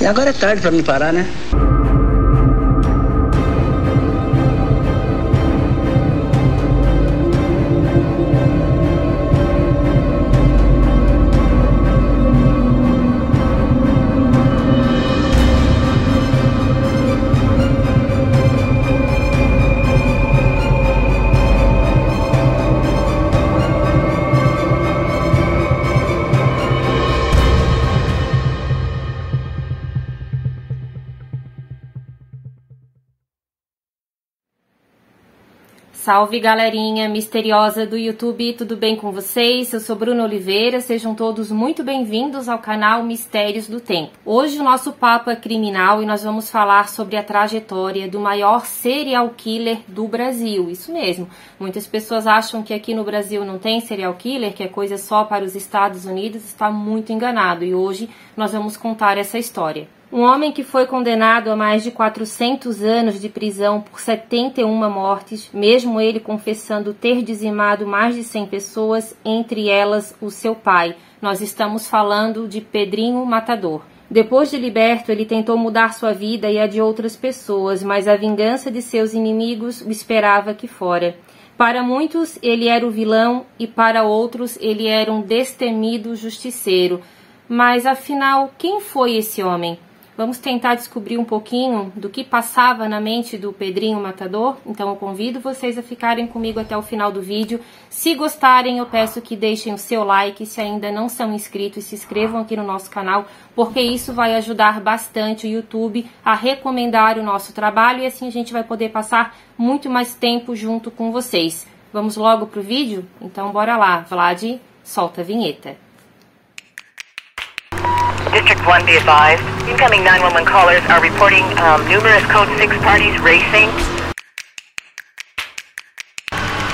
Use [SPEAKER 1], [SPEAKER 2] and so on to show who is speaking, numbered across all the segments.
[SPEAKER 1] E agora é tarde pra me parar, né?
[SPEAKER 2] Salve galerinha misteriosa do YouTube, tudo bem com vocês? Eu sou Bruna Oliveira, sejam todos muito bem-vindos ao canal Mistérios do Tempo. Hoje o nosso papo é criminal e nós vamos falar sobre a trajetória do maior serial killer do Brasil. Isso mesmo, muitas pessoas acham que aqui no Brasil não tem serial killer, que é coisa só para os Estados Unidos, está muito enganado e hoje nós vamos contar essa história. Um homem que foi condenado a mais de 400 anos de prisão por 71 mortes, mesmo ele confessando ter dizimado mais de 100 pessoas, entre elas o seu pai. Nós estamos falando de Pedrinho Matador. Depois de liberto, ele tentou mudar sua vida e a de outras pessoas, mas a vingança de seus inimigos o esperava aqui fora. Para muitos, ele era o vilão e para outros, ele era um destemido justiceiro. Mas, afinal, quem foi esse homem? Vamos tentar descobrir um pouquinho do que passava na mente do Pedrinho Matador? Então eu convido vocês a ficarem comigo até o final do vídeo. Se gostarem, eu peço que deixem o seu like. Se ainda não são inscritos, se inscrevam aqui no nosso canal, porque isso vai ajudar bastante o YouTube a recomendar o nosso trabalho e assim a gente vai poder passar muito mais tempo junto com vocês. Vamos logo pro vídeo? Então bora lá. Vlad, solta a vinheta.
[SPEAKER 3] District 1, be advised. Incoming 911 callers are reporting numerous Code 6 parties racing.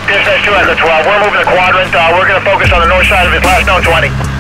[SPEAKER 4] Dispatch 2 Echo 12, we're moving the quadrant. We're going to focus on the north side of his last known 20.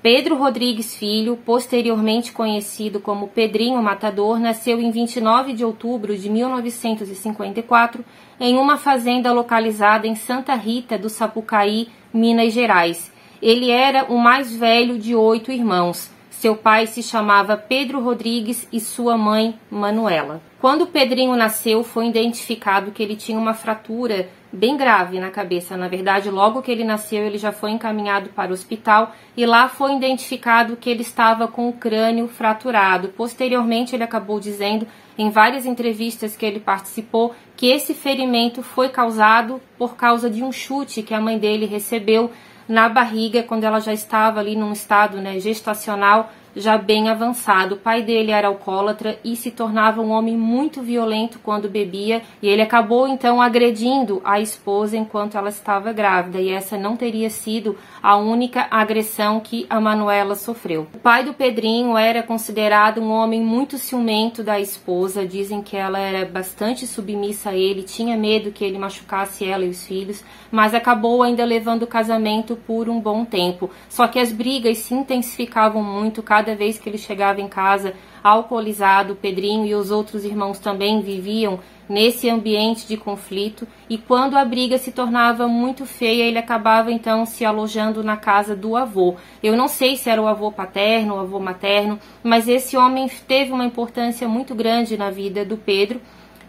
[SPEAKER 2] Pedro Rodrigues Filho, posteriormente conhecido como Pedrinho Matador, nasceu em 29 de outubro de 1954 em uma fazenda localizada em Santa Rita do Sapucaí, Minas Gerais. Ele era o mais velho de 8 irmãos. Seu pai se chamava Pedro Rodrigues e sua mãe, Manuela. Quando Pedrinho nasceu, foi identificado que ele tinha uma fratura bem grave na cabeça. Na verdade, logo que ele nasceu, ele já foi encaminhado para o hospital e lá foi identificado que ele estava com o crânio fraturado. Posteriormente, ele acabou dizendo em várias entrevistas que ele participou que esse ferimento foi causado por causa de um chute que a mãe dele recebeu na barriga quando ela já estava ali num estado gestacional já bem avançado. O pai dele era alcoólatra e se tornava um homem muito violento quando bebia e ele acabou então agredindo a esposa enquanto ela estava grávida e essa não teria sido a única agressão que a Manuela sofreu. O pai do Pedrinho era considerado um homem muito ciumento da esposa, dizem que ela era bastante submissa a ele, tinha medo que ele machucasse ela e os filhos, mas acabou ainda levando o casamento por um bom tempo. Só que as brigas se intensificavam muito cada vez que ele chegava em casa alcoolizado. Pedrinho e os outros irmãos também viviam nesse ambiente de conflito e quando a briga se tornava muito feia, ele acabava então se alojando na casa do avô. Eu não sei se era o avô paterno ou o avô materno, mas esse homem teve uma importância muito grande na vida do Pedro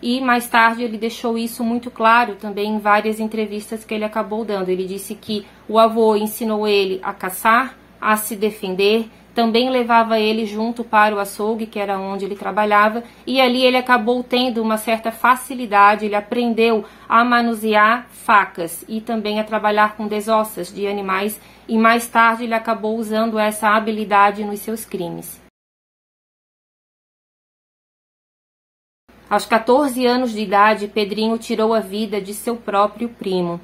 [SPEAKER 2] e mais tarde ele deixou isso muito claro também em várias entrevistas que ele acabou dando. Ele disse que o avô ensinou ele a caçar, a se defender, também levava ele junto para o açougue, que era onde ele trabalhava, e ali ele acabou tendo uma certa facilidade, ele aprendeu a manusear facas e também a trabalhar com desossas de animais, e mais tarde ele acabou usando essa habilidade nos seus crimes. Aos 14 anos de idade, Pedrinho tirou a vida de seu próprio primo.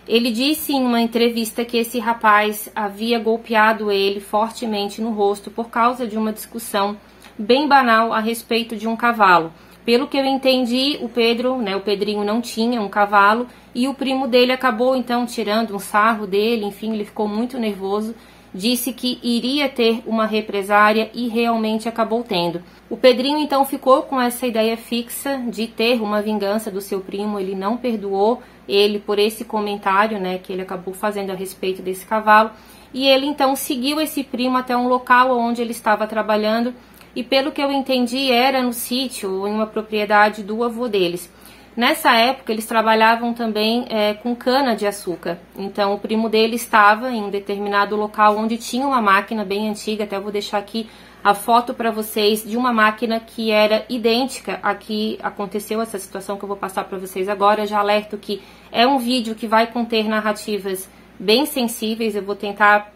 [SPEAKER 2] Ele disse em uma entrevista que esse rapaz havia golpeado ele fortemente no rosto por causa de uma discussão bem banal a respeito de um cavalo. Pelo que eu entendi, o Pedrinho não tinha um cavalo e o primo dele acabou então tirando um sarro dele, enfim, ele ficou muito nervoso, disse que iria ter uma represária e realmente acabou tendo. O Pedrinho então ficou com essa ideia fixa de ter uma vingança do seu primo, ele não perdoou ele por esse comentário, né, que ele acabou fazendo a respeito desse cavalo, e ele então seguiu esse primo até um local onde ele estava trabalhando, e pelo que eu entendi era no sítio ou em uma propriedade do avô deles. Nessa época eles trabalhavam também com cana de açúcar, então o primo dele estava em um determinado local onde tinha uma máquina bem antiga, até vou deixar aqui a foto para vocês de uma máquina que era idêntica a que aconteceu essa situação que eu vou passar para vocês agora. Já alerto que é um vídeo que vai conter narrativas bem sensíveis, eu vou tentar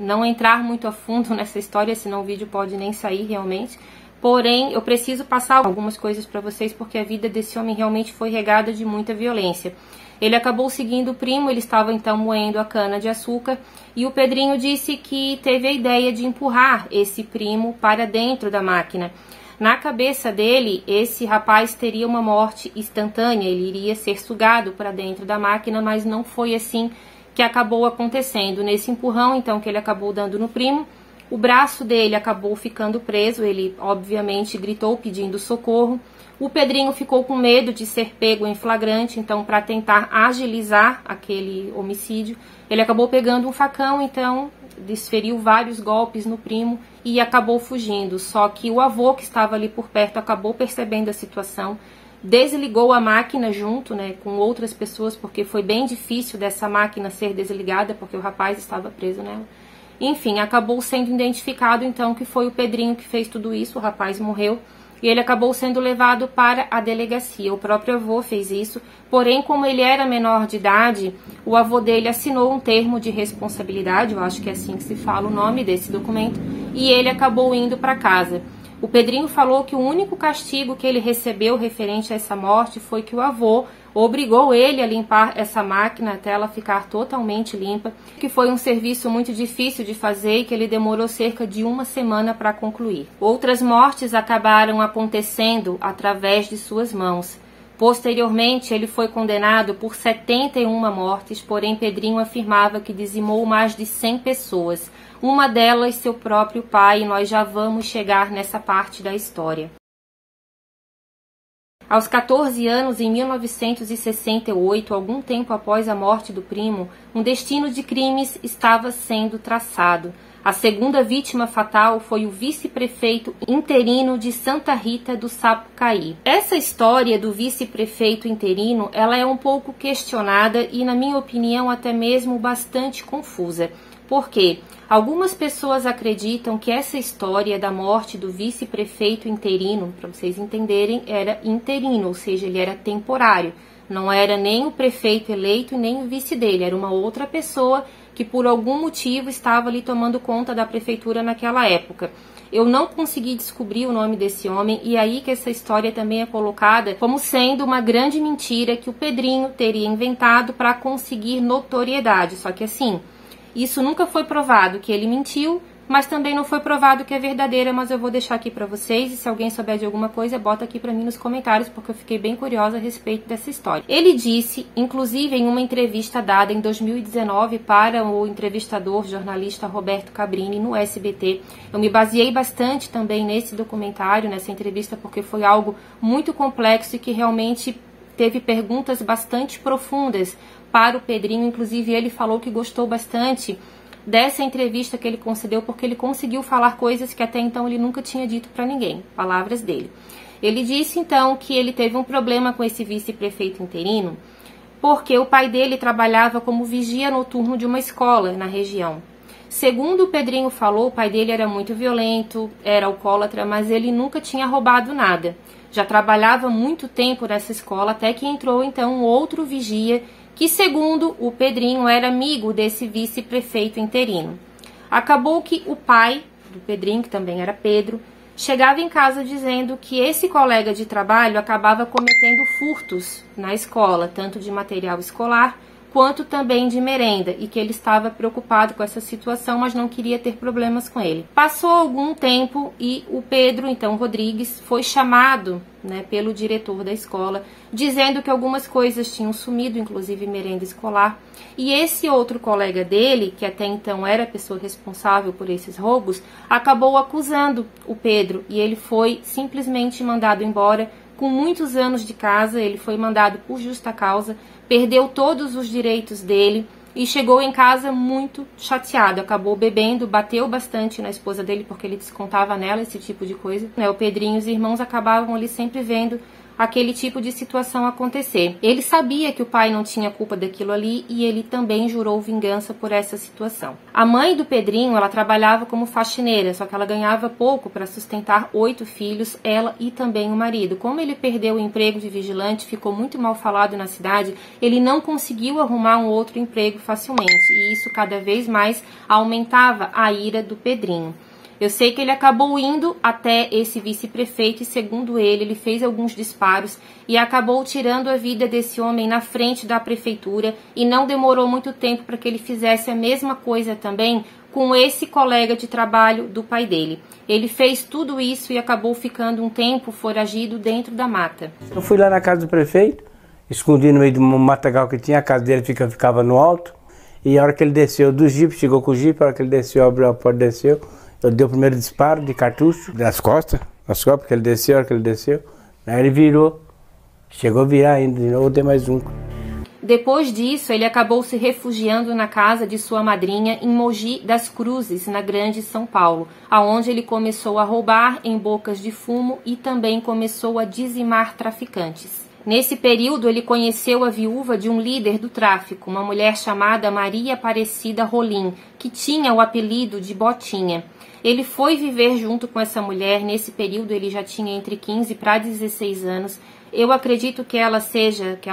[SPEAKER 2] não entrar muito a fundo nessa história, senão o vídeo pode nem sair realmente. Porém, eu preciso passar algumas coisas para vocês porque a vida desse homem realmente foi regada de muita violência. Ele acabou seguindo o primo, ele estava então moendo a cana de açúcar e o Pedrinho disse que teve a ideia de empurrar esse primo para dentro da máquina. Na cabeça dele, esse rapaz teria uma morte instantânea, ele iria ser sugado para dentro da máquina, mas não foi assim que acabou acontecendo. Nesse empurrão, então, que ele acabou dando no primo, o braço dele acabou ficando preso, ele obviamente gritou pedindo socorro. O Pedrinho ficou com medo de ser pego em flagrante, então para tentar agilizar aquele homicídio, ele acabou pegando um facão, então desferiu vários golpes no primo e acabou fugindo. Só que o avô que estava ali por perto acabou percebendo a situação, desligou a máquina junto, né, com outras pessoas, porque foi bem difícil dessa máquina ser desligada, porque o rapaz estava preso nela. Enfim, acabou sendo identificado então que foi o Pedrinho que fez tudo isso, o rapaz morreu e ele acabou sendo levado para a delegacia. O próprio avô fez isso, porém como ele era menor de idade, o avô dele assinou um termo de responsabilidade, eu acho que é assim que se fala o nome desse documento, e ele acabou indo para casa. O Pedrinho falou que o único castigo que ele recebeu referente a essa morte foi que o avô obrigou ele a limpar essa máquina até ela ficar totalmente limpa, que foi um serviço muito difícil de fazer e que ele demorou cerca de uma semana para concluir. Outras mortes acabaram acontecendo através de suas mãos. Posteriormente, ele foi condenado por 71 mortes, porém Pedrinho afirmava que dizimou mais de 100 pessoas. Uma delas, seu próprio pai, e nós já vamos chegar nessa parte da história. Aos 14 anos, em 1968, algum tempo após a morte do primo, um destino de crimes estava sendo traçado. A segunda vítima fatal foi o vice-prefeito interino de Santa Rita do Sapucaí. Essa história do vice-prefeito interino, ela é um pouco questionada e, na minha opinião, até mesmo bastante confusa. Por quê? Algumas pessoas acreditam que essa história da morte do vice-prefeito interino, para vocês entenderem, era interino, ou seja, ele era temporário. Não era nem o prefeito eleito e nem o vice dele, era uma outra pessoa que por algum motivo estava ali tomando conta da prefeitura naquela época. Eu não consegui descobrir o nome desse homem e aí que essa história também é colocada como sendo uma grande mentira que o Pedrinho teria inventado para conseguir notoriedade. Só que assim, isso nunca foi provado que ele mentiu, mas também não foi provado que é verdadeira, mas eu vou deixar aqui para vocês, e se alguém souber de alguma coisa, bota aqui para mim nos comentários, porque eu fiquei bem curiosa a respeito dessa história. Ele disse, inclusive em uma entrevista dada em 2019 para o entrevistador jornalista Roberto Cabrini no SBT, eu me baseei bastante também nesse documentário, nessa entrevista, porque foi algo muito complexo e que realmente teve perguntas bastante profundas para o Pedrinho. Inclusive ele falou que gostou bastante dessa entrevista que ele concedeu, porque ele conseguiu falar coisas que até então ele nunca tinha dito para ninguém, palavras dele. Ele disse então que ele teve um problema com esse vice-prefeito interino, porque o pai dele trabalhava como vigia noturno de uma escola na região. Segundo o Pedrinho falou, o pai dele era muito violento, era alcoólatra, mas ele nunca tinha roubado nada. Já trabalhava muito tempo nessa escola, até que entrou então um outro vigia, que segundo o Pedrinho era amigo desse vice-prefeito interino. Acabou que o pai do Pedrinho, que também era Pedro, chegava em casa dizendo que esse colega de trabalho acabava cometendo furtos na escola, tanto de material escolar quanto também de merenda, e que ele estava preocupado com essa situação, mas não queria ter problemas com ele. Passou algum tempo e o Pedro, então Rodrigues, foi chamado, né, pelo diretor da escola, dizendo que algumas coisas tinham sumido, inclusive merenda escolar, e esse outro colega dele, que até então era a pessoa responsável por esses roubos, acabou acusando o Pedro, e ele foi simplesmente mandado embora. Com muitos anos de casa, ele foi mandado por justa causa, perdeu todos os direitos dele e chegou em casa muito chateado. Acabou bebendo, bateu bastante na esposa dele porque ele descontava nela esse tipo de coisa, né? O Pedrinho e os irmãos acabavam ali sempre vendo aquele tipo de situação acontecer. Ele sabia que o pai não tinha culpa daquilo ali e ele também jurou vingança por essa situação. A mãe do Pedrinho, ela trabalhava como faxineira, só que ela ganhava pouco para sustentar 8 filhos, ela e também o marido. Como ele perdeu o emprego de vigilante, ficou muito mal falado na cidade, ele não conseguiu arrumar um outro emprego facilmente e isso cada vez mais aumentava a ira do Pedrinho. Eu sei que ele acabou indo até esse vice-prefeito e, segundo ele fez alguns disparos e acabou tirando a vida desse homem na frente da prefeitura e não demorou muito tempo para que ele fizesse a mesma coisa também com esse colega de trabalho do pai dele. Ele fez tudo isso e acabou ficando um tempo foragido dentro da mata.
[SPEAKER 1] Eu fui lá na casa do prefeito, escondi no meio de um matagal que tinha, a casa dele ficava no alto, e a hora que ele desceu do jipe, chegou com o jipe, a hora que ele desceu, abriu a porta e desceu, eu dei o primeiro disparo de cartucho nas costas, porque ele desceu, a hora que ele desceu, aí ele virou, chegou a virar ainda, de novo, dei mais um.
[SPEAKER 2] Depois disso, ele acabou se refugiando na casa de sua madrinha em Mogi das Cruzes, na Grande São Paulo, aonde ele começou a roubar em bocas de fumo e também começou a dizimar traficantes. Nesse período, ele conheceu a viúva de um líder do tráfico, uma mulher chamada Maria Aparecida Rolim, que tinha o apelido de Botinha. Ele foi viver junto com essa mulher. Nesse período ele já tinha entre 15 para 16 anos. Eu acredito que ela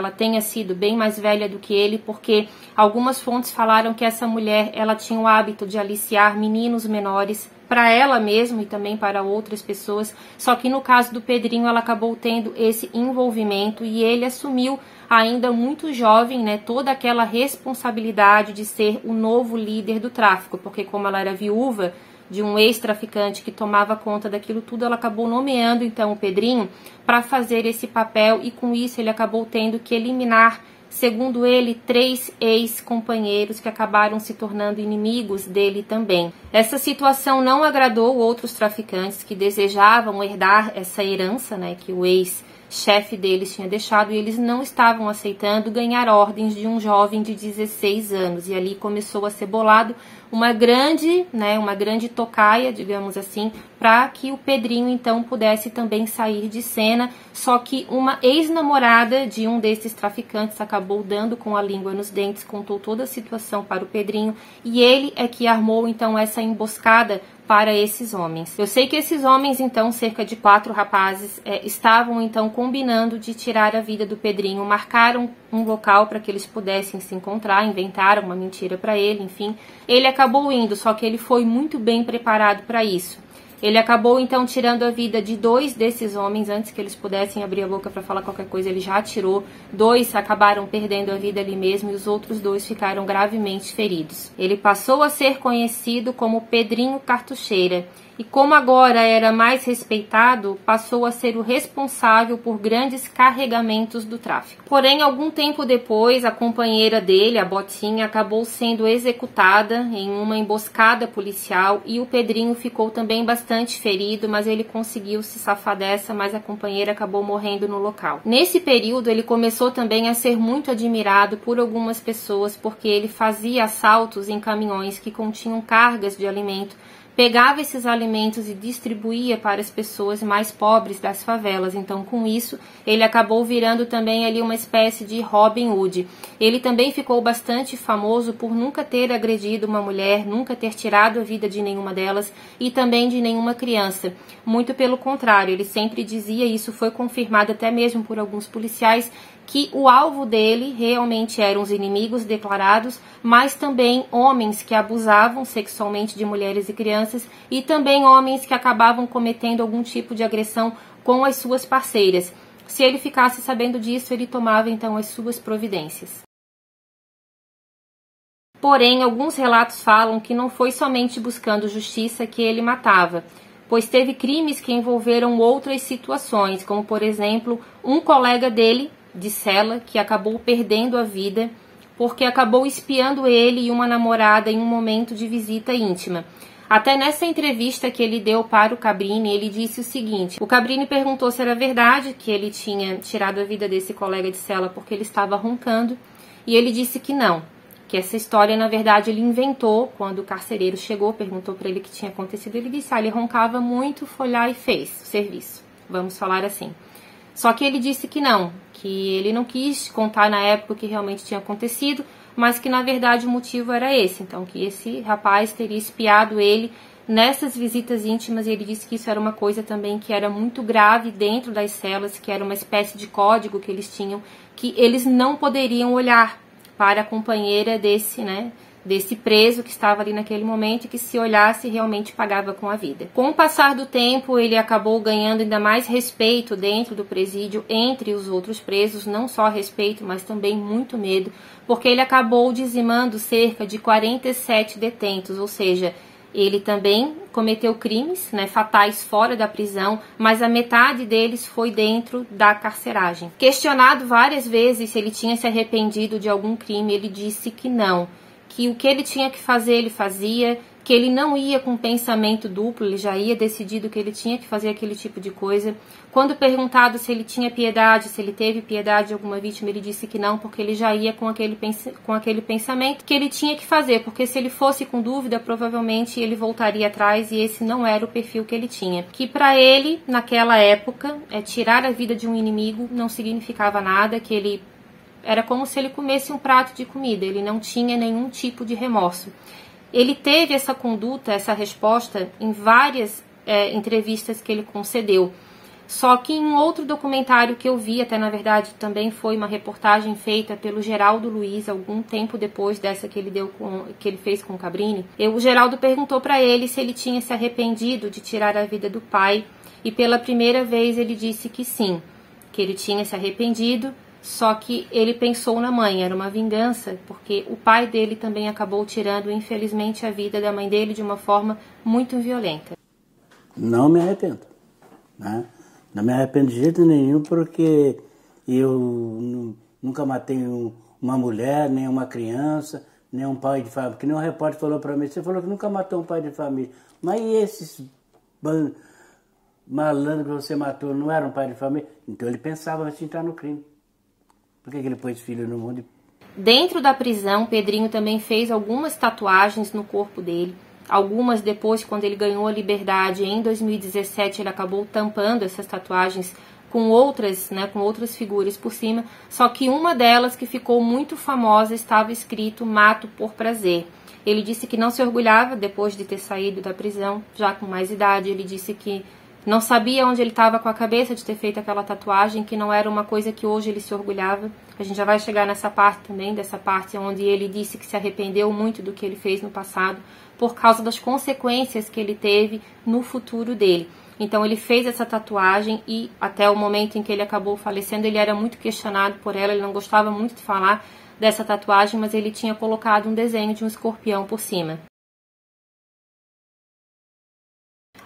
[SPEAKER 2] tenha sido bem mais velha do que ele, porque algumas fontes falaram que essa mulher, ela tinha o hábito de aliciar meninos menores para ela mesma e também para outras pessoas. Só que no caso do Pedrinho, ela acabou tendo esse envolvimento e ele assumiu, ainda muito jovem, né, toda aquela responsabilidade de ser o novo líder do tráfico, porque como ela era viúva de um ex-traficante que tomava conta daquilo tudo, ela acabou nomeando então o Pedrinho para fazer esse papel e com isso ele acabou tendo que eliminar, segundo ele, 3 ex-companheiros que acabaram se tornando inimigos dele também. Essa situação não agradou outros traficantes que desejavam herdar essa herança, né, que o ex-chefe deles tinha deixado, e eles não estavam aceitando ganhar ordens de um jovem de 16 anos. E ali começou a ser bolado uma grande tocaia, digamos assim, para que o Pedrinho então pudesse também sair de cena. Só que uma ex-namorada de um desses traficantes acabou dando com a língua nos dentes, contou toda a situação para o Pedrinho e ele é que armou então essa emboscada para esses homens. Eu sei que esses homens, então, cerca de 4 rapazes, estavam então combinando de tirar a vida do Pedrinho, marcaram um local para que eles pudessem se encontrar, inventaram uma mentira para ele, enfim. Ele acabou indo, só que ele foi muito bem preparado para isso. Ele acabou então tirando a vida de 2 desses homens, antes que eles pudessem abrir a boca para falar qualquer coisa, ele já atirou. 2 acabaram perdendo a vida ali mesmo e os outros 2 ficaram gravemente feridos. Ele passou a ser conhecido como Pedrinho Cartucheira e, como agora era mais respeitado, passou a ser o responsável por grandes carregamentos do tráfico. Porém, algum tempo depois, a companheira dele, a Botinha, acabou sendo executada em uma emboscada policial e o Pedrinho ficou também bastante ferido, mas ele conseguiu se safar dessa, mas a companheira acabou morrendo no local. Nesse período, ele começou também a ser muito admirado por algumas pessoas, porque ele fazia assaltos em caminhões que continham cargas de alimento, pegava esses alimentos e distribuía para as pessoas mais pobres das favelas. Então, com isso, ele acabou virando também ali uma espécie de Robin Hood. Ele também ficou bastante famoso por nunca ter agredido uma mulher, nunca ter tirado a vida de nenhuma delas e também de nenhuma criança. Muito pelo contrário, ele sempre dizia, isso foi confirmado até mesmo por alguns policiais, que o alvo dele realmente eram os inimigos declarados, mas também homens que abusavam sexualmente de mulheres e crianças e também homens que acabavam cometendo algum tipo de agressão com as suas parceiras. Se ele ficasse sabendo disso, ele tomava então as suas providências. Porém, alguns relatos falam que não foi somente buscando justiça que ele matava, pois teve crimes que envolveram outras situações, como por exemplo, um colega dele de cela que acabou perdendo a vida porque acabou espiando ele e uma namorada em um momento de visita íntima. Até nessa entrevista que ele deu para o Cabrini, ele disse o seguinte: o Cabrini perguntou se era verdade que ele tinha tirado a vida desse colega de cela porque ele estava roncando, e ele disse que não, que essa história, na verdade, ele inventou quando o carcereiro chegou, perguntou para ele o que tinha acontecido. Ele disse: ele roncava muito, foi lá e fez o serviço, vamos falar assim. Só que ele disse que não, que ele não quis contar na época o que realmente tinha acontecido, mas que na verdade o motivo era esse. Então, que esse rapaz teria espiado ele nessas visitas íntimas, e ele disse que isso era uma coisa também que era muito grave dentro das celas, que era uma espécie de código que eles tinham, que eles não poderiam olhar para a companheira desse preso que estava ali naquele momento, e que se olhasse realmente pagava com a vida. Com o passar do tempo, ele acabou ganhando ainda mais respeito dentro do presídio entre os outros presos, não só respeito, mas também muito medo, porque ele acabou dizimando cerca de 47 detentos, ou seja, ele também cometeu crimes, fatais fora da prisão, mas a metade deles foi dentro da carceragem. Questionado várias vezes se ele tinha se arrependido de algum crime, ele disse que não, que o que ele tinha que fazer, ele fazia, que ele não ia com pensamento duplo, ele já ia decidido que ele tinha que fazer aquele tipo de coisa. Quando perguntado se ele tinha piedade, se ele teve piedade de alguma vítima, ele disse que não, porque ele já ia com aquele pensamento que ele tinha que fazer, porque se ele fosse com dúvida, provavelmente ele voltaria atrás, e esse não era o perfil que ele tinha. Que para ele, naquela época, tirar a vida de um inimigo não significava nada, que ele era como se ele comesse um prato de comida, ele não tinha nenhum tipo de remorso. Ele teve essa conduta, essa resposta em várias entrevistas que ele concedeu. Só que em outro documentário que eu vi, até na verdade também foi uma reportagem feita pelo Geraldo Luiz, algum tempo depois dessa que ele fez com o Cabrini, o Geraldo perguntou para ele se ele tinha se arrependido de tirar a vida do pai, e pela primeira vez ele disse que sim, que ele tinha se arrependido. Só que ele pensou na mãe, era uma vingança, porque o pai dele também acabou tirando, infelizmente, a vida da mãe dele de uma forma muito violenta.
[SPEAKER 1] Não me arrependo, né? Não me arrependo de jeito nenhum, porque eu nunca matei uma mulher, nem uma criança, nem um pai de família. Porque nem um repórter falou para mim: você falou que nunca matou um pai de família. Mas e esses malandros que você matou não eram um pai de família? Então ele pensava antes de entrar no crime. Por que ele pôs filho no mundo?
[SPEAKER 2] Dentro da prisão, Pedrinho também fez algumas tatuagens no corpo dele. Algumas depois, quando ele ganhou a liberdade, em 2017, ele acabou tampando essas tatuagens com outras figuras por cima. Só que uma delas, que ficou muito famosa, estava escrito "Mato por prazer". Ele disse que não se orgulhava depois de ter saído da prisão, já com mais idade. Ele disse que não sabia onde ele estava com a cabeça de ter feito aquela tatuagem, que não era uma coisa que hoje ele se orgulhava. A gente já vai chegar nessa parte também, dessa parte onde ele disse que se arrependeu muito do que ele fez no passado, por causa das consequências que ele teve no futuro dele. Então ele fez essa tatuagem, e até o momento em que ele acabou falecendo, ele era muito questionado por ela, ele não gostava muito de falar dessa tatuagem, mas ele tinha colocado um desenho de um escorpião por cima.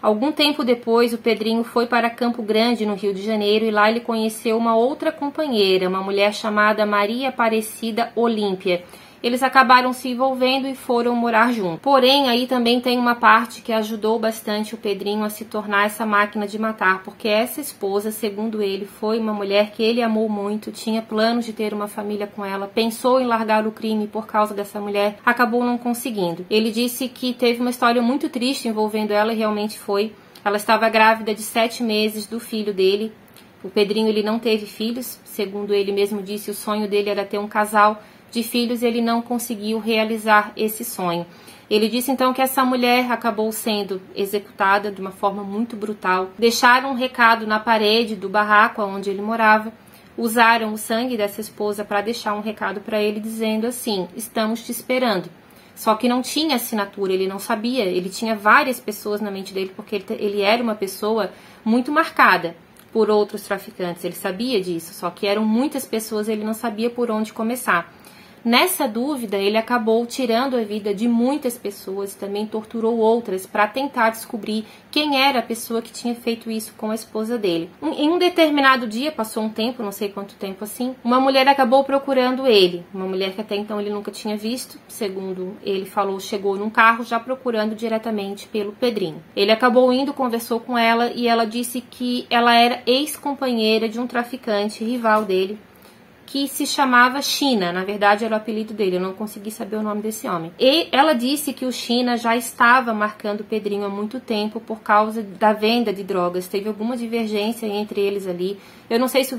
[SPEAKER 2] Algum tempo depois, o Pedrinho foi para Campo Grande, no Rio de Janeiro, e lá ele conheceu uma outra companheira, uma mulher chamada Maria Aparecida Olímpia. Eles acabaram se envolvendo e foram morar juntos. Porém, aí também tem uma parte que ajudou bastante o Pedrinho a se tornar essa máquina de matar, porque essa esposa, segundo ele, foi uma mulher que ele amou muito, tinha planos de ter uma família com ela, pensou em largar o crime por causa dessa mulher, acabou não conseguindo. Ele disse que teve uma história muito triste envolvendo ela, e realmente foi. Ela estava grávida de 7 meses do filho dele. O Pedrinho, ele não teve filhos, segundo ele mesmo disse, o sonho dele era ter um casal de filhos, e ele não conseguiu realizar esse sonho. Ele disse então que essa mulher acabou sendo executada de uma forma muito brutal. Deixaram um recado na parede do barraco onde ele morava, usaram o sangue dessa esposa para deixar um recado para ele dizendo assim: estamos te esperando. Só que não tinha assinatura, ele não sabia, ele tinha várias pessoas na mente dele, porque ele era uma pessoa muito marcada por outros traficantes, ele sabia disso, só que eram muitas pessoas, ele não sabia por onde começar. Nessa dúvida, ele acabou tirando a vida de muitas pessoas, também torturou outras para tentar descobrir quem era a pessoa que tinha feito isso com a esposa dele. Em um determinado dia, passou um tempo, não sei quanto tempo assim, uma mulher acabou procurando ele, uma mulher que até então ele nunca tinha visto, segundo ele falou, chegou num carro já procurando diretamente pelo Pedrinho. Ele acabou indo, conversou com ela e ela disse que ela era ex-companheira de um traficante rival dele, que se chamava China, na verdade era o apelido dele, eu não consegui saber o nome desse homem. E ela disse que o China já estava marcando o Pedrinho há muito tempo por causa da venda de drogas, teve alguma divergência entre eles ali. Eu não sei se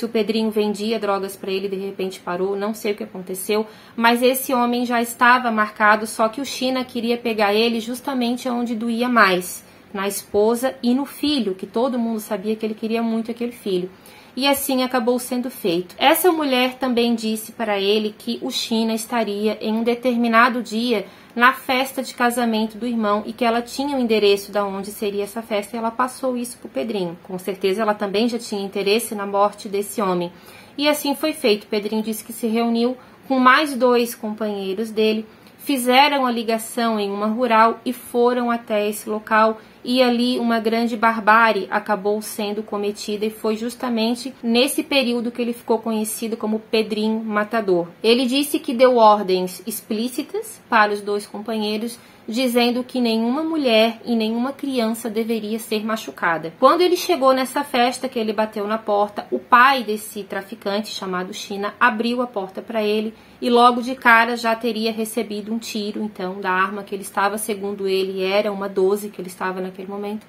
[SPEAKER 2] o Pedrinho vendia drogas para ele, de repente parou, não sei o que aconteceu, mas esse homem já estava marcado, só que o China queria pegar ele justamente onde doía mais, na esposa e no filho, que todo mundo sabia que ele queria muito aquele filho. E assim acabou sendo feito. Essa mulher também disse para ele que o China estaria em um determinado dia na festa de casamento do irmão e que ela tinha o endereço de onde seria essa festa e ela passou isso para o Pedrinho. Com certeza ela também já tinha interesse na morte desse homem. E assim foi feito. Pedrinho disse que se reuniu com mais 2 companheiros dele, fizeram a ligação em uma rural e foram até esse local. E ali uma grande barbárie acabou sendo cometida e foi justamente nesse período que ele ficou conhecido como Pedrinho Matador. Ele disse que deu ordens explícitas para os 2 companheiros, dizendo que nenhuma mulher e nenhuma criança deveria ser machucada. Quando ele chegou nessa festa que ele bateu na porta, o pai desse traficante, chamado China, abriu a porta para ele e logo de cara já teria recebido um tiro, então, da arma que ele estava, segundo ele, era uma 12 que ele estava naquele momento.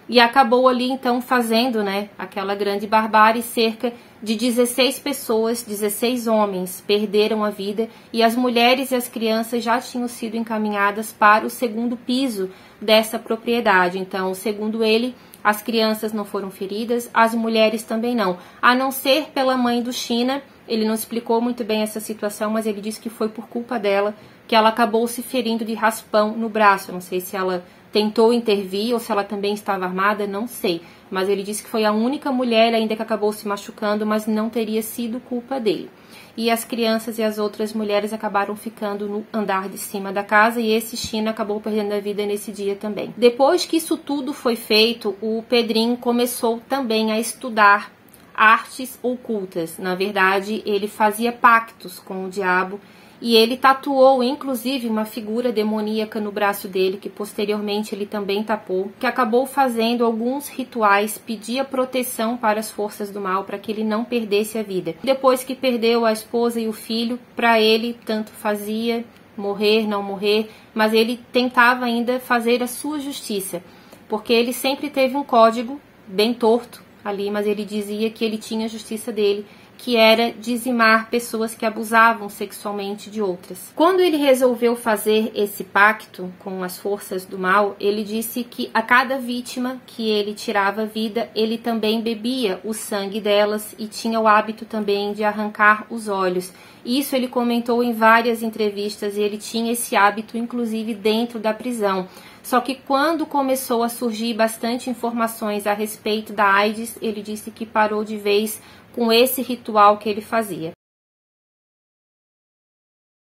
[SPEAKER 2] E acabou ali, então, fazendo, aquela grande barbárie. Cerca de 16 pessoas, 16 homens, perderam a vida e as mulheres e as crianças já tinham sido encaminhadas para o 2º piso dessa propriedade. Então, segundo ele, as crianças não foram feridas, as mulheres também não, a não ser pela mãe do China. Ele não explicou muito bem essa situação, mas ele disse que foi por culpa dela que ela acabou se ferindo de raspão no braço. Eu não sei se ela tentou intervir ou se ela também estava armada, não sei. Mas ele disse que foi a única mulher ainda que acabou se machucando, mas não teria sido culpa dele. E as crianças e as outras mulheres acabaram ficando no andar de cima da casa e esse China acabou perdendo a vida nesse dia também. Depois que isso tudo foi feito, o Pedrinho começou também a estudar artes ocultas. Na verdade, ele fazia pactos com o diabo e ele tatuou, inclusive, uma figura demoníaca no braço dele, que posteriormente ele também tapou, que acabou fazendo alguns rituais, pedia proteção para as forças do mal, para que ele não perdesse a vida. Depois que perdeu a esposa e o filho, para ele tanto fazia morrer, não morrer, mas ele tentava ainda fazer a sua justiça, porque ele sempre teve um código bem torto ali, mas ele dizia que ele tinha a justiça dele, que era dizimar pessoas que abusavam sexualmente de outras. Quando ele resolveu fazer esse pacto com as forças do mal, ele disse que a cada vítima que ele tirava a vida, ele também bebia o sangue delas e tinha o hábito também de arrancar os olhos. Isso ele comentou em várias entrevistas e ele tinha esse hábito inclusive dentro da prisão. Só que quando começou a surgir bastante informações a respeito da AIDS, ele disse que parou de vez com esse ritual que ele fazia.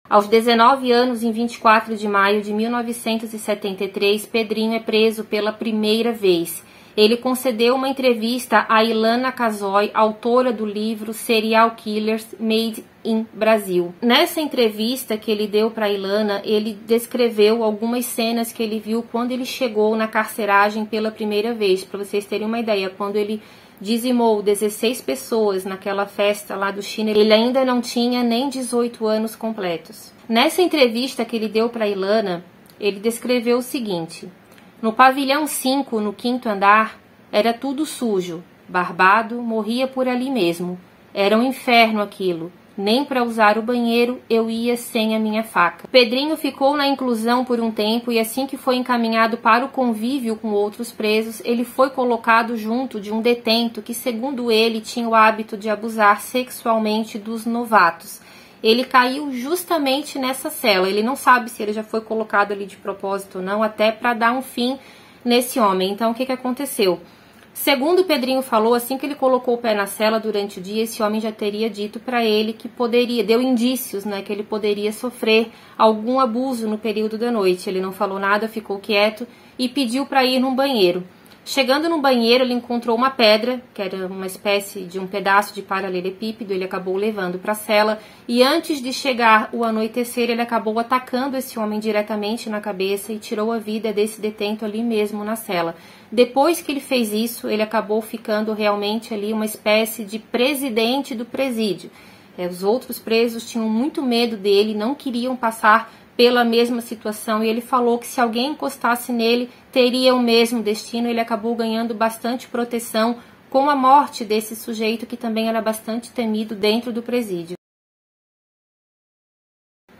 [SPEAKER 2] Aos 19 anos, em 24 de maio de 1973, Pedrinho é preso pela primeira vez. Ele concedeu uma entrevista a Ilana Casoy, autora do livro Serial Killers Made in Brasil. Nessa entrevista que ele deu para Ilana, ele descreveu algumas cenas que ele viu quando ele chegou na carceragem pela primeira vez. Para vocês terem uma ideia, quando ele dizimou 16 pessoas naquela festa lá do China, ele ainda não tinha nem 18 anos completos. Nessa entrevista que ele deu para Ilana, ele descreveu o seguinte: no pavilhão 5, no 5º andar, era tudo sujo, barbado, morria por ali mesmo. Era um inferno aquilo. Nem para usar o banheiro eu ia sem a minha faca. Pedrinho ficou na inclusão por um tempo e assim que foi encaminhado para o convívio com outros presos, ele foi colocado junto de um detento que, segundo ele, tinha o hábito de abusar sexualmente dos novatos. Ele caiu justamente nessa cela. Ele não sabe se ele já foi colocado ali de propósito ou não, até para dar um fim nesse homem. Então, o que aconteceu? Segundo o Pedrinho falou, assim que ele colocou o pé na cela durante o dia, esse homem já teria dito para ele que poderia, deu indícios, né, que ele poderia sofrer algum abuso no período da noite. Ele não falou nada, ficou quieto e pediu para ir num banheiro. Chegando no banheiro, ele encontrou uma pedra, que era uma espécie de um pedaço de paralelepípedo, ele acabou levando para a cela, e antes de chegar o anoitecer, ele acabou atacando esse homem diretamente na cabeça e tirou a vida desse detento ali mesmo na cela. Depois que ele fez isso, ele acabou ficando realmente ali uma espécie de presidente do presídio. Os outros presos tinham muito medo dele, não queriam passar pela mesma situação, e ele falou que se alguém encostasse nele, teria o mesmo destino. Ele acabou ganhando bastante proteção com a morte desse sujeito, que também era bastante temido dentro do presídio.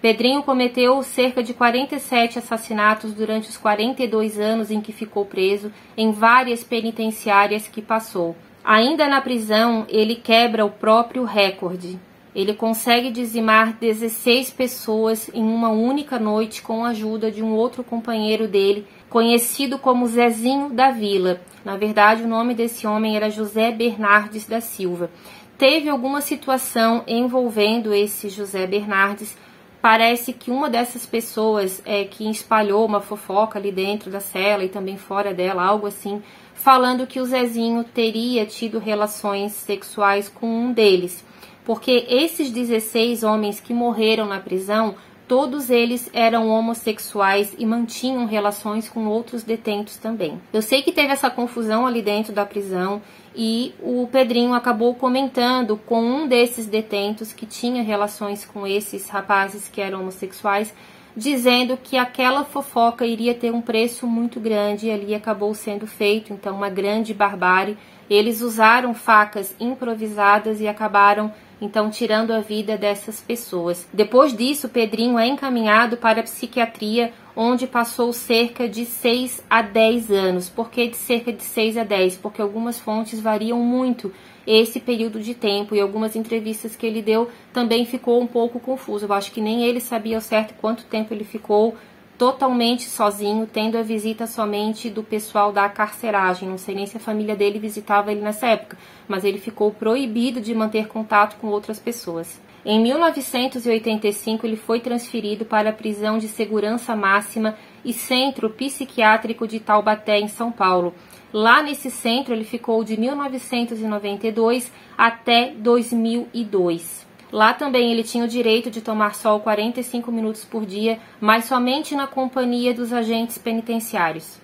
[SPEAKER 2] Pedrinho cometeu cerca de 47 assassinatos durante os 42 anos em que ficou preso, em várias penitenciárias que passou. Ainda na prisão, ele quebra o próprio recorde. Ele consegue dizimar 16 pessoas em uma única noite com a ajuda de um outro companheiro dele, conhecido como Zezinho da Vila. Na verdade, o nome desse homem era José Bernardes da Silva. Teve alguma situação envolvendo esse José Bernardes. Parece que uma dessas pessoas que espalhou uma fofoca ali dentro da cela e também fora dela, algo assim, falando que o Zezinho teria tido relações sexuais com um deles. Porque esses 16 homens que morreram na prisão, todos eles eram homossexuais e mantinham relações com outros detentos também. Eu sei que teve essa confusão ali dentro da prisão e o Pedrinho acabou comentando com um desses detentos que tinha relações com esses rapazes que eram homossexuais, dizendo que aquela fofoca iria ter um preço muito grande, e ali acabou sendo feito, então, uma grande barbárie. Eles usaram facas improvisadas e acabaram, então, tirando a vida dessas pessoas. Depois disso, Pedrinho é encaminhado para a psiquiatria, onde passou cerca de 6 a 10 anos. Por que de cerca de 6 a 10? Porque algumas fontes variam muito esse período de tempo, e algumas entrevistas que ele deu também ficou um pouco confuso. Eu acho que nem ele sabia ao certo quanto tempo ele ficou totalmente sozinho, tendo a visita somente do pessoal da carceragem. Não sei nem se a família dele visitava ele nessa época, mas ele ficou proibido de manter contato com outras pessoas. Em 1985, ele foi transferido para a prisão de segurança máxima e centro psiquiátrico de Taubaté, em São Paulo. Lá nesse centro, ele ficou de 1992 até 2002. Lá também ele tinha o direito de tomar sol 45 minutos por dia, mas somente na companhia dos agentes penitenciários.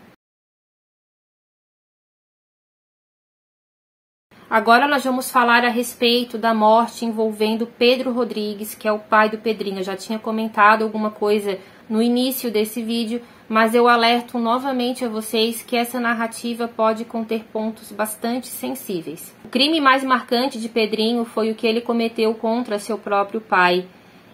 [SPEAKER 2] Agora nós vamos falar a respeito da morte envolvendo Pedro Rodrigues, que é o pai do Pedrinho. Eu já tinha comentado alguma coisa no início desse vídeo, mas eu alerto novamente a vocês que essa narrativa pode conter pontos bastante sensíveis. O crime mais marcante de Pedrinho foi o que ele cometeu contra seu próprio pai.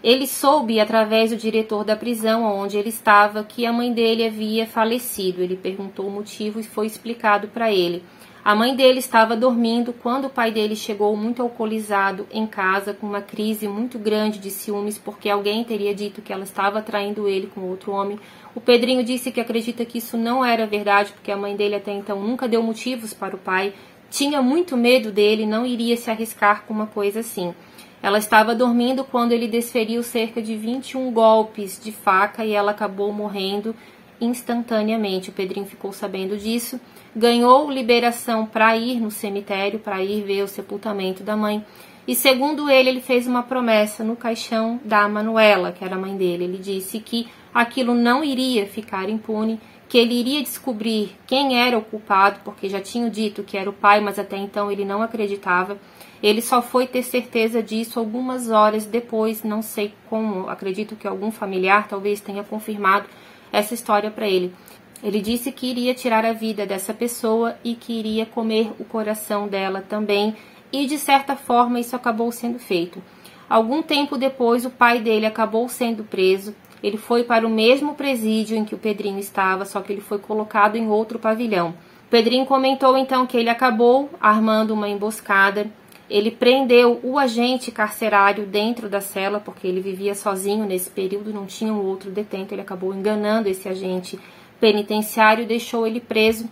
[SPEAKER 2] Ele soube, através do diretor da prisão onde ele estava, que a mãe dele havia falecido. Ele perguntou o motivo e foi explicado para ele. A mãe dele estava dormindo quando o pai dele chegou muito alcoolizado em casa, com uma crise muito grande de ciúmes, porque alguém teria dito que ela estava traindo ele com outro homem. O Pedrinho disse que acredita que isso não era verdade, porque a mãe dele até então nunca deu motivos para o pai, tinha muito medo dele, não iria se arriscar com uma coisa assim. Ela estava dormindo quando ele desferiu cerca de 21 golpes de faca e ela acabou morrendo instantaneamente. O Pedrinho ficou sabendo disso, ganhou liberação para ir no cemitério, para ir ver o sepultamento da mãe. E segundo ele fez uma promessa no caixão da Manuela, que era a mãe dele. Ele disse que aquilo não iria ficar impune, que ele iria descobrir quem era o culpado, porque já tinham dito que era o pai, mas até então ele não acreditava. Ele só foi ter certeza disso algumas horas depois, não sei como, acredito que algum familiar talvez tenha confirmado essa história para ele. Ele disse que iria tirar a vida dessa pessoa e que iria comer o coração dela também, e de certa forma isso acabou sendo feito. Algum tempo depois, o pai dele acabou sendo preso. Ele foi para o mesmo presídio em que o Pedrinho estava, só que ele foi colocado em outro pavilhão. O Pedrinho comentou então que ele acabou armando uma emboscada. Ele prendeu o agente carcerário dentro da cela, porque ele vivia sozinho nesse período, não tinha um outro detento. Ele acabou enganando esse agente penitenciário e deixou ele preso.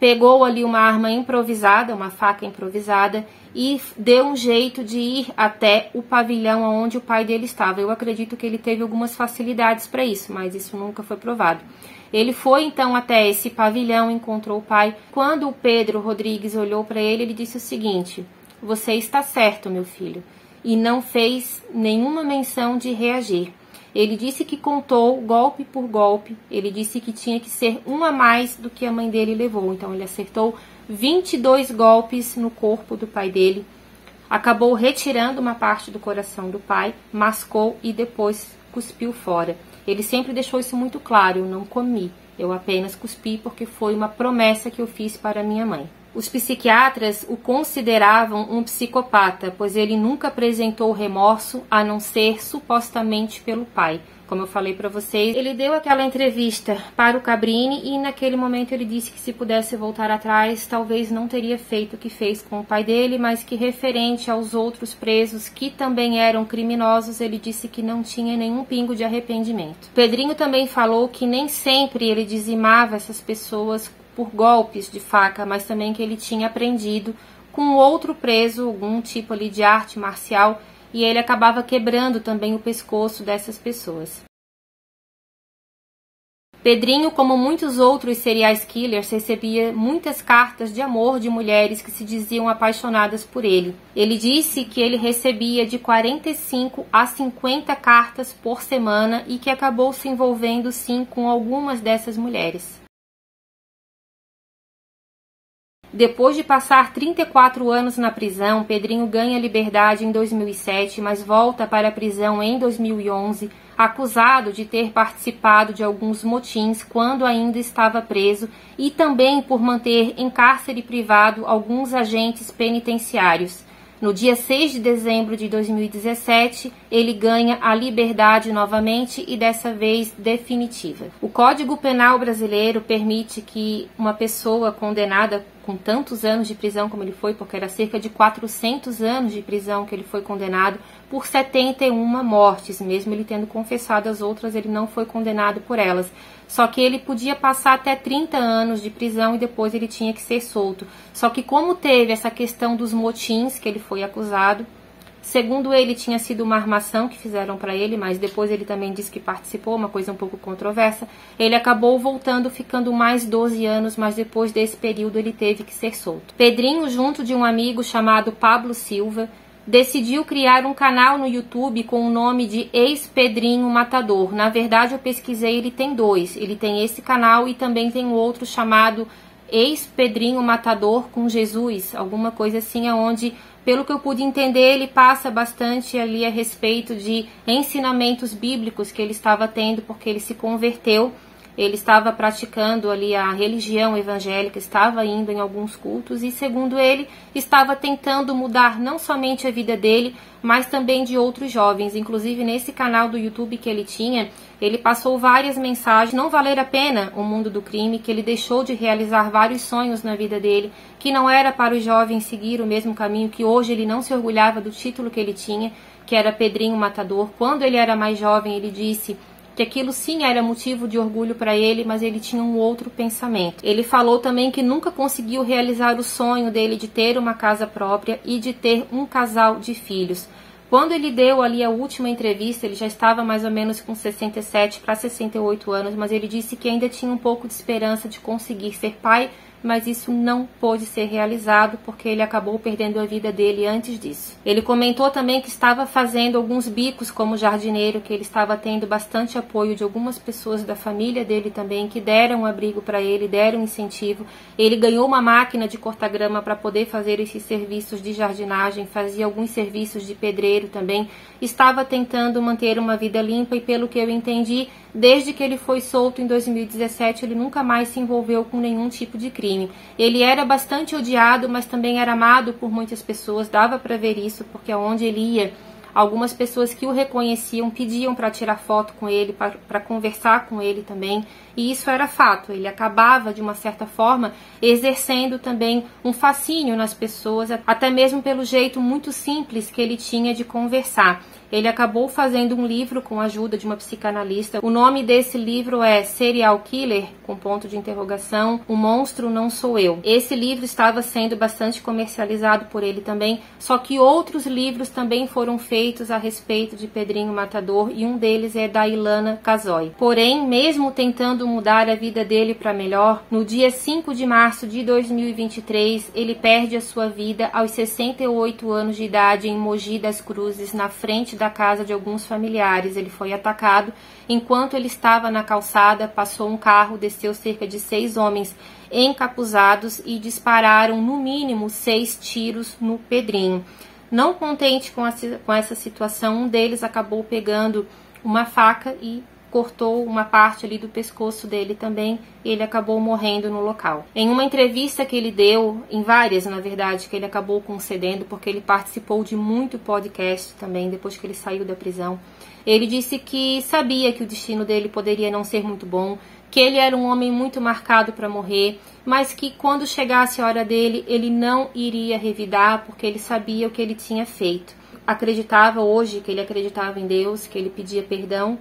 [SPEAKER 2] pegou ali uma arma improvisada, uma faca improvisada, e deu um jeito de ir até o pavilhão onde o pai dele estava. Eu acredito que ele teve algumas facilidades para isso, mas isso nunca foi provado. Ele foi então até esse pavilhão, encontrou o pai. Quando o Pedro Rodrigues olhou para ele, ele disse o seguinte: "Você está certo, meu filho", e não fez nenhuma menção de reagir. Ele disse que contou golpe por golpe, ele disse que tinha que ser um a mais do que a mãe dele levou. Então ele acertou 22 golpes no corpo do pai dele, acabou retirando uma parte do coração do pai, mascou e depois cuspiu fora. Ele sempre deixou isso muito claro: eu não comi, eu apenas cuspi porque foi uma promessa que eu fiz para minha mãe. Os psiquiatras o consideravam um psicopata, pois ele nunca apresentou remorso, a não ser supostamente pelo pai. Como eu falei para vocês, ele deu aquela entrevista para o Cabrini e naquele momento ele disse que se pudesse voltar atrás, talvez não teria feito o que fez com o pai dele, mas que referente aos outros presos que também eram criminosos, ele disse que não tinha nenhum pingo de arrependimento. Pedrinho também falou que nem sempre ele dizimava essas pessoas por golpes de faca, mas também que ele tinha aprendido com outro preso algum tipo ali de arte marcial e ele acabava quebrando também o pescoço dessas pessoas. Pedrinho, como muitos outros serial killers, recebia muitas cartas de amor de mulheres que se diziam apaixonadas por ele. Ele disse que ele recebia de 45 a 50 cartas por semana e que acabou se envolvendo sim com algumas dessas mulheres. Depois de passar 34 anos na prisão, Pedrinho ganha liberdade em 2007, mas volta para a prisão em 2011, acusado de ter participado de alguns motins quando ainda estava preso e também por manter em cárcere privado alguns agentes penitenciários. No dia 6 de dezembro de 2017, ele ganha a liberdade novamente e dessa vez definitiva. O Código Penal brasileiro permite que uma pessoa condenada com tantos anos de prisão como ele foi, porque era cerca de 400 anos de prisão que ele foi condenado, por 71 mortes, mesmo ele tendo confessado as outras, ele não foi condenado por elas. Só que ele podia passar até 30 anos de prisão e depois ele tinha que ser solto. Só que como teve essa questão dos motins que ele foi acusado, segundo ele tinha sido uma armação que fizeram para ele, mas depois ele também disse que participou, uma coisa um pouco controversa, ele acabou voltando, ficando mais 12 anos, mas depois desse período ele teve que ser solto. Pedrinho, junto de um amigo chamado Pablo Silva, decidiu criar um canal no YouTube com o nome de Ex-Pedrinho Matador. Na verdade, eu pesquisei, ele tem dois. Ele tem esse canal e também tem outro chamado Ex-Pedrinho Matador com Jesus, alguma coisa assim, onde, pelo que eu pude entender, ele passa bastante ali a respeito de ensinamentos bíblicos que ele estava tendo, porque ele se converteu. Ele estava praticando ali a religião evangélica, estava indo em alguns cultos e, segundo ele, estava tentando mudar não somente a vida dele, mas também de outros jovens. Inclusive, nesse canal do YouTube que ele tinha, ele passou várias mensagens, não valer a pena o mundo do crime, que ele deixou de realizar vários sonhos na vida dele, que não era para os jovens seguir o mesmo caminho, que hoje ele não se orgulhava do título que ele tinha, que era Pedrinho Matador. Quando ele era mais jovem, ele disse que aquilo sim era motivo de orgulho para ele, mas ele tinha um outro pensamento. Ele falou também que nunca conseguiu realizar o sonho dele de ter uma casa própria e de ter um casal de filhos. Quando ele deu ali a última entrevista, ele já estava mais ou menos com 67 para 68 anos, mas ele disse que ainda tinha um pouco de esperança de conseguir ser pai, mas isso não pôde ser realizado porque ele acabou perdendo a vida dele antes disso. Ele comentou também que estava fazendo alguns bicos como jardineiro, que ele estava tendo bastante apoio de algumas pessoas da família dele também, que deram um abrigo para ele, deram um incentivo. Ele ganhou uma máquina de cortar grama para poder fazer esses serviços de jardinagem, fazia alguns serviços de pedreiro também, estava tentando manter uma vida limpa e, pelo que eu entendi, desde que ele foi solto em 2017, ele nunca mais se envolveu com nenhum tipo de crime. Ele era bastante odiado, mas também era amado por muitas pessoas, dava para ver isso, porque aonde ele ia, algumas pessoas que o reconheciam pediam para tirar foto com ele, para conversar com ele também. E isso era fato, ele acabava, de uma certa forma, exercendo também um fascínio nas pessoas, até mesmo pelo jeito muito simples que ele tinha de conversar. Ele acabou fazendo um livro com a ajuda de uma psicanalista. O nome desse livro é Serial Killer, com ponto de interrogação, O Monstro Não Sou Eu. Esse livro estava sendo bastante comercializado por ele também, só que outros livros também foram feitos a respeito de Pedrinho Matador, e um deles é da Ilana Casoy. Porém, mesmo tentando mudar a vida dele para melhor, no dia 5 de março de 2023, ele perde a sua vida aos 68 anos de idade em Mogi das Cruzes, na frente da casa de alguns familiares. Ele foi atacado enquanto ele estava na calçada, passou um carro, desceu cerca de 6 homens encapuzados e dispararam no mínimo 6 tiros no Pedrinho. Não contente com essa situação, um deles acabou pegando uma faca e cortou uma parte ali do pescoço dele também, e ele acabou morrendo no local. Em uma entrevista que ele deu, em várias, na verdade, que ele acabou concedendo, porque ele participou de muito podcast também, depois que ele saiu da prisão, ele disse que sabia que o destino dele poderia não ser muito bom, que ele era um homem muito marcado para morrer, mas que quando chegasse a hora dele, ele não iria revidar, porque ele sabia o que ele tinha feito. Acreditava hoje que ele acreditava em Deus, que ele pedia perdão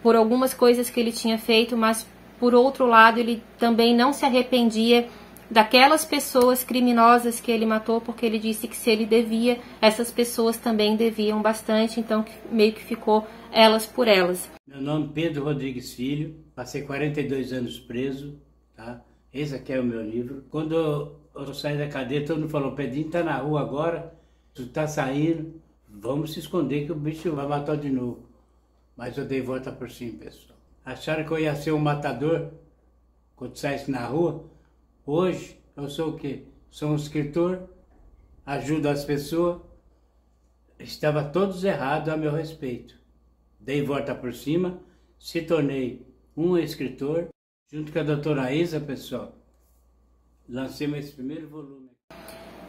[SPEAKER 2] por algumas coisas que ele tinha feito, mas por outro lado ele também não se arrependia daquelas pessoas criminosas que ele matou, porque ele disse que se ele devia, essas pessoas também deviam bastante, então meio que ficou elas por elas.
[SPEAKER 1] Meu nome é Pedro Rodrigues Filho, passei 42 anos preso, tá? Esse aqui é o meu livro. Quando eu saí da cadeia, todo mundo falou: Pedrinho tá na rua agora, tu tá saindo, vamos se esconder que o bicho vai matar de novo. Mas eu dei volta por cima, pessoal. Acharam que eu ia ser um matador quando saísse na rua? Hoje eu sou o quê? Sou um escritor, ajudo as pessoas. Estava todos errados a meu respeito. Dei volta por cima, se tornei um escritor. Junto com a doutora Isa, pessoal, lancei esse primeiro volume.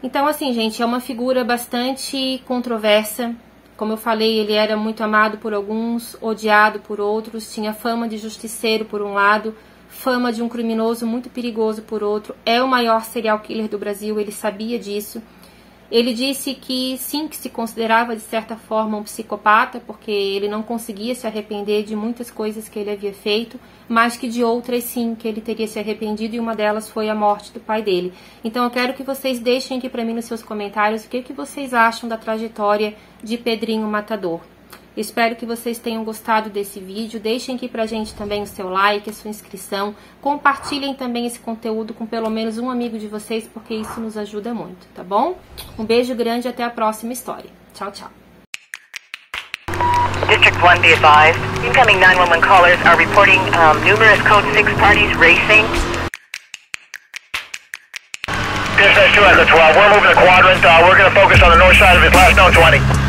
[SPEAKER 2] Então, assim, gente, é uma figura bastante controversa. Como eu falei, ele era muito amado por alguns, odiado por outros, tinha fama de justiceiro por um lado, fama de um criminoso muito perigoso por outro. É o maior serial killer do Brasil, ele sabia disso. Ele disse que sim, que se considerava de certa forma um psicopata, porque ele não conseguia se arrepender de muitas coisas que ele havia feito, mas que de outras sim, que ele teria se arrependido, e uma delas foi a morte do pai dele. Então eu quero que vocês deixem aqui para mim nos seus comentários o que vocês acham da trajetória de Pedrinho Matador. Espero que vocês tenham gostado desse vídeo. Deixem aqui pra gente também o seu like, a sua inscrição. Compartilhem também esse conteúdo com pelo menos um amigo de vocês, porque isso nos ajuda muito, tá bom? Um beijo grande e até a próxima história. Tchau, tchau.
[SPEAKER 3] District 1, be advised. Incoming 911 callers are reporting numerous Code 6 parties racing.
[SPEAKER 4] Dispatch 2, Echo 12. We're moving the quadrant. We're going to focus on the north side of his last known 20.